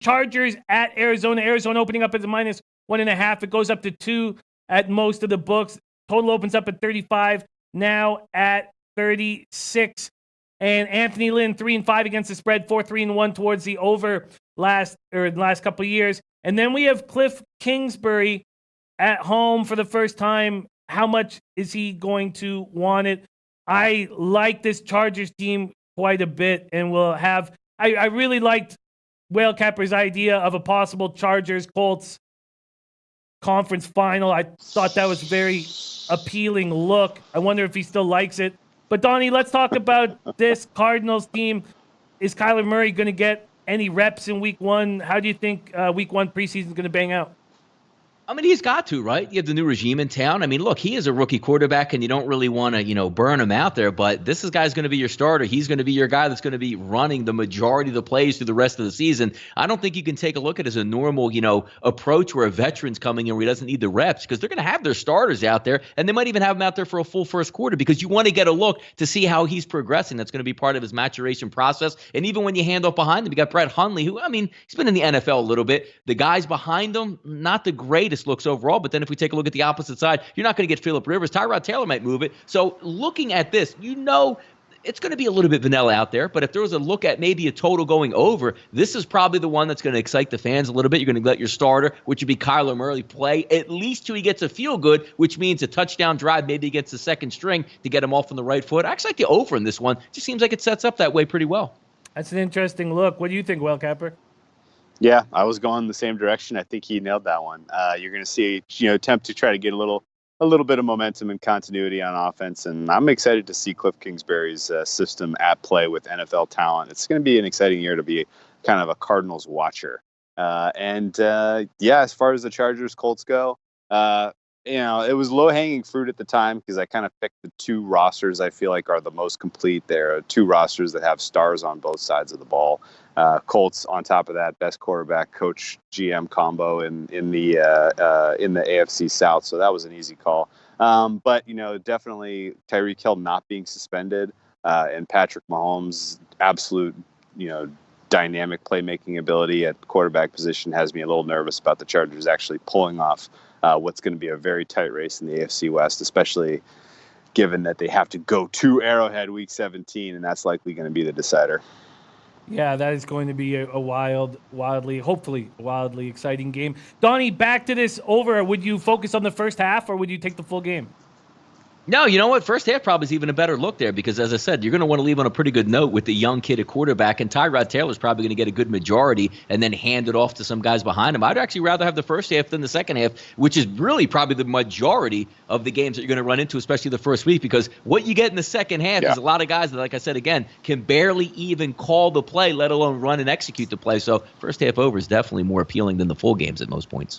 Chargers at Arizona. Arizona opening up at the -1.5. It goes up to 2 at most of the books. Total opens up at 35, now at 36. And Anthony Lynn, 3-5 against the spread, 4-3-1 towards the over last couple of years. And then we have Cliff Kingsbury at home for the first time. How much is he going to want it? I like this Chargers team quite a bit, and we'll have. I really liked Whale Capper's idea of a possible Chargers-Colts conference final. I thought that was a very appealing look. I wonder if he still likes it. But Donnie, let's talk about this Cardinals team. Is Kyler Murray going to get any reps in week 1? How do you think week 1 preseason is going to bang out? I mean, he's got to, right? You have the new regime in town. I mean, look, he is a rookie quarterback, and you don't really want to, burn him out there. But this guy's going to be your starter. He's going to be your guy that's going to be running the majority of the plays through the rest of the season. I don't think you can take a look at it as a normal, approach where a veteran's coming in where he doesn't need the reps, because they're going to have their starters out there, and they might even have him out there for a full first quarter because you want to get a look to see how he's progressing. That's going to be part of his maturation process. And even when you hand off behind him, you got Brett Hundley, who, he's been in the NFL a little bit. The guys behind him, not the greatest looks overall, but then if we take a look at the opposite side, you're not going to get Phillip Rivers. Tyrod Taylor might move it. So looking at this, it's going to be a little bit vanilla out there, but if there was a look at maybe a total going over, this is probably the one that's going to excite the fans a little bit. You're going to let your starter, which would be Kyler Murray, play at least till he gets a feel good, which means a touchdown drive maybe against the second string to get him off on the right foot. I actually like the over in this one. It just seems like it sets up that way pretty well. That's an interesting look. What do you think, Will Capper? Yeah, I was going the same direction. I think he nailed that one. You're going to see, attempt to try to get a little bit of momentum and continuity on offense, and I'm excited to see Cliff Kingsbury's system at play with NFL talent. It's going to be an exciting year to be kind of a Cardinals watcher. As far as the Chargers Colts go, it was low-hanging fruit at the time because I kind of picked the two rosters I feel like are the most complete. There are two rosters that have stars on both sides of the ball. Colts, on top of that, best quarterback, coach, GM combo in the AFC South. So that was an easy call. But definitely Tyreek Hill not being suspended and Patrick Mahomes' absolute, dynamic playmaking ability at quarterback position has me a little nervous about the Chargers actually pulling off what's going to be a very tight race in the AFC West, especially given that they have to go to Arrowhead Week 17, and that's likely going to be the decider. Yeah, that is going to be a hopefully wildly exciting game. Donnie, back to this over. Would you focus on the first half or would you take the full game? No, you know what? First half probably is even a better look there because, as I said, you're going to want to leave on a pretty good note with the young kid at quarterback, and Tyrod Taylor's probably going to get a good majority and then hand it off to some guys behind him. I'd actually rather have the first half than the second half, which is really probably the majority of the games that you're going to run into, especially the first week, because what you get in the second half is a lot of guys that, like I said, again, can barely even call the play, let alone run and execute the play. So first half over is definitely more appealing than the full games at most points.